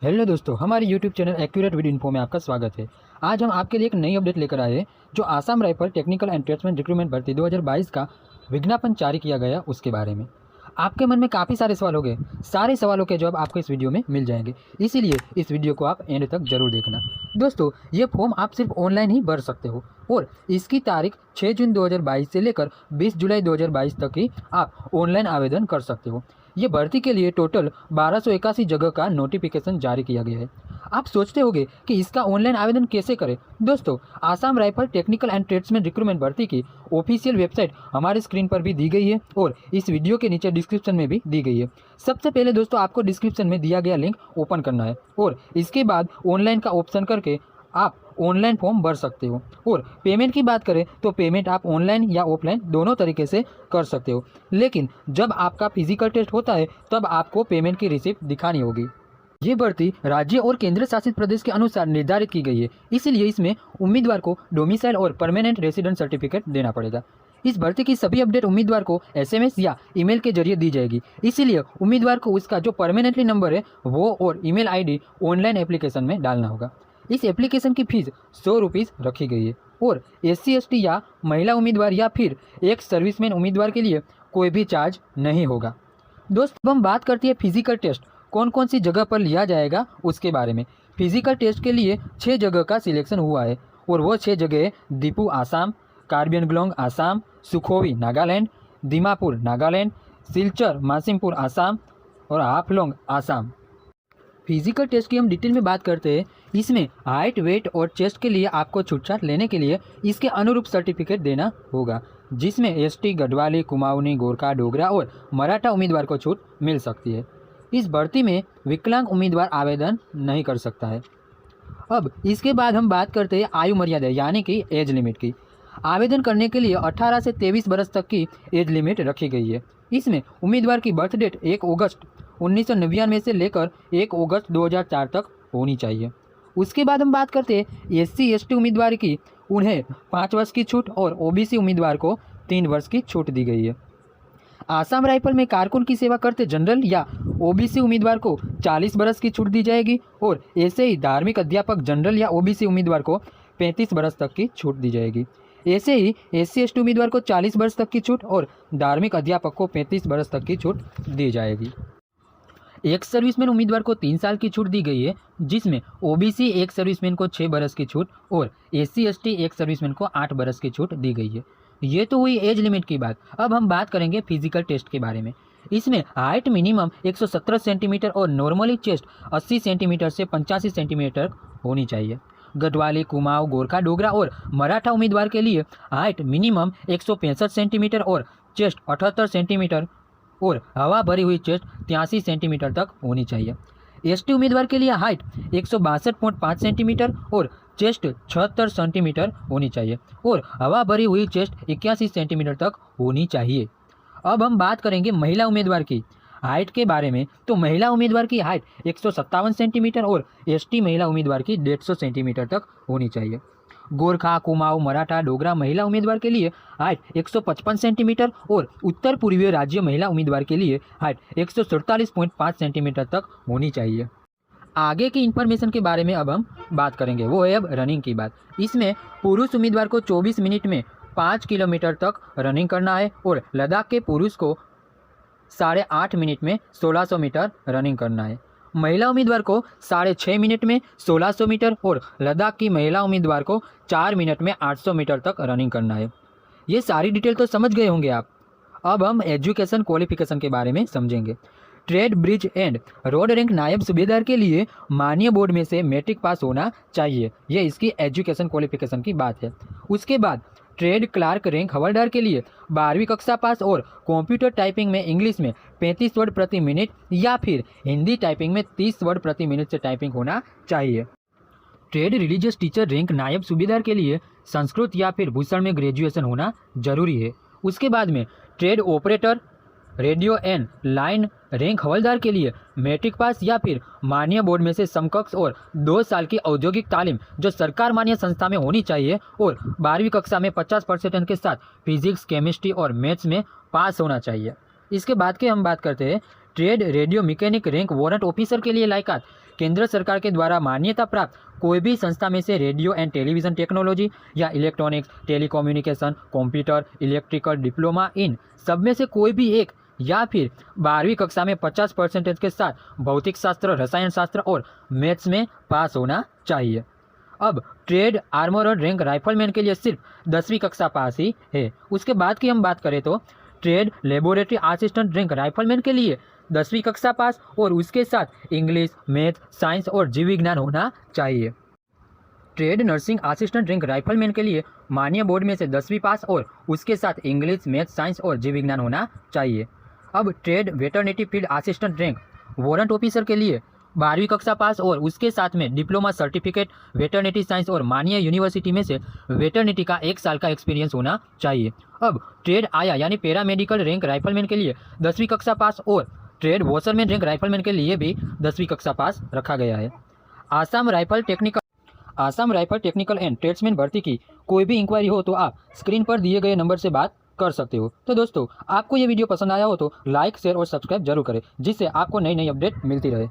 Hello दोस्तों, हमारे YouTube channel accurate with info में आपका स्वागत है। आज हम आपके लिए एक नई अपडेट लेकर आए हैं जो आसाम राइफल टेक्निकल एंट्रेंसमेंट रिक्रूटमेंट भर्ती 2022 का विज्ञापन जारी किया गया उसके बारे में। आपके मन में काफ़ी सारे सवाल हो गए, सारे सवालों के जवाब आपको इस वीडियो में मिल जाएंगे, इसीलिए इस वीडियो को आप एंड तक जरूर देखना। दोस्तों, ये फॉर्म आप सिर्फ ऑनलाइन ही भर सकते हो और इसकी तारीख 6 जून 2022 से लेकर 20 जुलाई 2022 तक ही आप ऑनलाइन आवेदन कर सकते हो। ये भर्ती के लिए टोटल 1281 जगह का नोटिफिकेशन जारी किया गया है। आप सोचते होंगे कि इसका ऑनलाइन आवेदन कैसे करें। दोस्तों, Assam rifle technical and tradesman recruitment भर्ती की ऑफिशियल वेबसाइट हमारे स्क्रीन पर भी दी गई है और इस वीडियो के नीचे डिस्क्रिप्शन में भी दी गई है। सबसे पहले दोस्तों, आपको डिस्क्रिप्शन में दिया गया लिंक ओपन करना है और इसके बाद ऑनलाइन का ऑप्शन करके आप ऑनलाइन फॉर्म भर सकते हो। और पेमेंट की बात करें तो पेमेंट आप ऑनलाइन या ऑफलाइन दोनों तरीके से कर सकते हो, लेकिन जब आपका फिजिकल टेस्ट होता है तब आपको पेमेंट की रिसिप्ट दिखानी होगी। ये भर्ती राज्य और केंद्र शासित प्रदेश के अनुसार निर्धारित की गई है, इसलिए इसमें उम्मीदवार को डोमिसाइल और परमानेंट रेसिडेंट सर्टिफिकेट देना पड़ेगा। इस भर्ती की सभी अपडेट उम्मीदवार को एसएमएस या ईमेल के जरिए दी जाएगी, इसीलिए उम्मीदवार को उसका जो परमानेंटली नंबर है वो और ईमेल आईडी ऑनलाइन एप्लीकेशन में डालना होगा। इस एप्लीकेशन की फीस 100 रुपीज़ रखी गई है और SC ST या महिला उम्मीदवार या फिर एक सर्विसमैन उम्मीदवार के लिए कोई भी चार्ज नहीं होगा। दोस्तों, हम बात करते हैं फिजिकल टेस्ट कौन कौन सी जगह पर लिया जाएगा उसके बारे में। फिजिकल टेस्ट के लिए 6 जगह का सिलेक्शन हुआ है और वो 6 जगह दीपू आसाम, कार्बी एंगलोंग आसाम, सुखोवी नागालैंड, दीमापुर नागालैंड, सिलचर मासिमपुर आसाम और हाफलोंग आसाम। फिजिकल टेस्ट की हम डिटेल में बात करते हैं। इसमें हाइट, वेट और चेस्ट के लिए आपको छूटछाट लेने के लिए इसके अनुरूप सर्टिफिकेट देना होगा, जिसमें ST, गढ़वाली, कुमाऊनी, गोरखा, डोगरा और मराठा उम्मीदवार को छूट मिल सकती है। इस भर्ती में विकलांग उम्मीदवार आवेदन नहीं कर सकता है। अब इसके बाद हम बात करते हैं आयु मर्यादा यानी कि एज लिमिट की। आवेदन करने के लिए 18 से 23 वर्ष तक की एज लिमिट रखी गई है। इसमें उम्मीदवार की बर्थ डेट 1 अगस्त 1999 से लेकर 1 अगस्त 2004 तक होनी चाहिए। उसके बाद हम बात करते हैं SC ST उम्मीदवार की, उन्हें 5 वर्ष की छूट और OBC उम्मीदवार को 3 वर्ष की छूट दी गई है। आसाम राइफल में कारकुन की सेवा करते जनरल या OBC उम्मीदवार को 40 वर्ष की छूट दी जाएगी और ऐसे ही धार्मिक अध्यापक जनरल या OBC उम्मीदवार को 35 वर्ष तक की छूट दी जाएगी। ऐसे ही SC ST उम्मीदवार को 40 वर्ष तक की छूट और धार्मिक अध्यापक को 35 वर्ष तक की छूट दी जाएगी। एक सर्विसमैन उम्मीदवार को 3 साल की छूट दी गई है, जिसमें OBC एक सर्विसमैन को 6 बरस की छूट और SC ST एक सर्विसमैन को 8 बरस की छूट दी गई है। ये तो हुई एज लिमिट की बात। अब हम बात करेंगे फिजिकल टेस्ट के बारे में। इसमें हाइट मिनिमम 117 सेंटीमीटर और नॉर्मली चेस्ट 80 सेंटीमीटर से 85 सेंटीमीटर होनी चाहिए। गढ़वाली, कुमाऊं, गोरखा, डोगरा और मराठा उम्मीदवार के लिए हाइट मिनिमम 165 सेंटीमीटर और चेस्ट 78 सेंटीमीटर और हवा भरी हुई चेस्ट 83 सेंटीमीटर तक होनी चाहिए। ST उम्मीदवार के लिए हाइट 162.5 सेंटीमीटर और चेस्ट 76 सेंटीमीटर होनी चाहिए और हवा भरी हुई चेस्ट 81 सेंटीमीटर तक होनी चाहिए। अब हम बात करेंगे महिला उम्मीदवार की हाइट के बारे में। तो महिला उम्मीदवार की हाइट 157 सेंटीमीटर और ST महिला उम्मीदवार की 150 सेंटीमीटर तक होनी चाहिए। गोरखा, कुमाऊं, मराठा, डोगरा महिला उम्मीदवार के लिए हाइट 155 सेंटीमीटर और उत्तर पूर्वीय राज्य महिला उम्मीदवार के लिए हाइट 147.5 सेंटीमीटर तक होनी चाहिए। आगे की इन्फॉर्मेशन के बारे में अब हम बात करेंगे, वो है अब रनिंग की बात। इसमें पुरुष उम्मीदवार को 24 मिनट में 5 किलोमीटर तक रनिंग करना है और लद्दाख के पुरुष को 8.5 मिनट में 1600 मीटर रनिंग करना है। महिला उम्मीदवार को 6.5 मिनट में 1600 मीटर और लद्दाख की महिला उम्मीदवार को 4 मिनट में 800 मीटर तक रनिंग करना है। ये सारी डिटेल तो समझ गए होंगे आप। अब हम एजुकेशन क्वालिफिकेशन के बारे में समझेंगे। Trade, bridge and road rank नायब सूबेदार के लिए मान्य बोर्ड में से मैट्रिक पास होना चाहिए। ये इसकी एजुकेशन क्वालिफिकेशन की बात है। उसके बाद ट्रेड क्लार्क रैंक हवलदार के लिए 12वीं कक्षा पास और कंप्यूटर टाइपिंग में इंग्लिश में 35 वर्ड प्रति मिनट या फिर हिंदी टाइपिंग में 30 वर्ड प्रति मिनट से टाइपिंग होना चाहिए। ट्रेड रिलीजियस टीचर रैंक नायब सूबेदार के लिए संस्कृत या फिर भूषण में ग्रेजुएशन होना जरूरी है। उसके बाद में trade operator, radio and line rank हवलदार के लिए मैट्रिक पास या फिर मान्य बोर्ड में से समकक्ष और 2 साल की औद्योगिक तालीम जो सरकार मान्य संस्था में होनी चाहिए और 12वीं कक्षा में 50% अंक के साथ फिजिक्स, केमिस्ट्री और मैथ्स में पास होना चाहिए। इसके बाद के हम बात करते हैं trade radio mechanic rank warrant officer के लिए लायकात केंद्र सरकार के द्वारा मान्यता प्राप्त कोई भी संस्था में से रेडियो एंड टेलीविज़न टेक्नोलॉजी या electronics, telecommunication, computer, electrical, diploma, इन सब में से कोई भी एक, या फिर 12वीं कक्षा में 50% के साथ भौतिक शास्त्र, रसायन शास्त्र और मैथ्स में पास होना चाहिए। अब ट्रेड आर्मरर रैंक राइफलमैन के लिए सिर्फ 10वीं कक्षा पास ही है। उसके बाद की हम बात करें तो trade laboratory assistant rank rifleman के लिए 10वीं कक्षा पास और उसके साथ इंग्लिश, मैथ, साइंस और जीव विज्ञान होना चाहिए। Trade nursing assistant rank rifleman के लिए मान्य बोर्ड में से 10वीं पास और उसके साथ इंग्लिश, मैथ, साइंस और जीव विज्ञान होना चाहिए। अब trade veterinary field assistant rank warrant officer के लिए 12वीं कक्षा पास और उसके साथ में डिप्लोमा सर्टिफिकेट वेटरनिटी साइंस और मान्य यूनिवर्सिटी में से वेटरनिटी का 1 साल का एक्सपीरियंस होना चाहिए। अब ट्रेड आया यानी पैरामेडिकल रैंक राइफलमैन के लिए 10वीं कक्षा पास और ट्रेड वॉशरमैन रैंक राइफलमैन के लिए भी 10वीं कक्षा पास रखा गया है। Assam rifle technical and tradesman भर्ती की कोई भी इंक्वायरी हो तो आप स्क्रीन पर दिए गए नंबर से बात कर सकते हो। तो दोस्तों, आपको ये वीडियो पसंद आया हो तो लाइक, शेयर और सब्सक्राइब जरूर करें, जिससे आपको नई नई अपडेट मिलती रहे।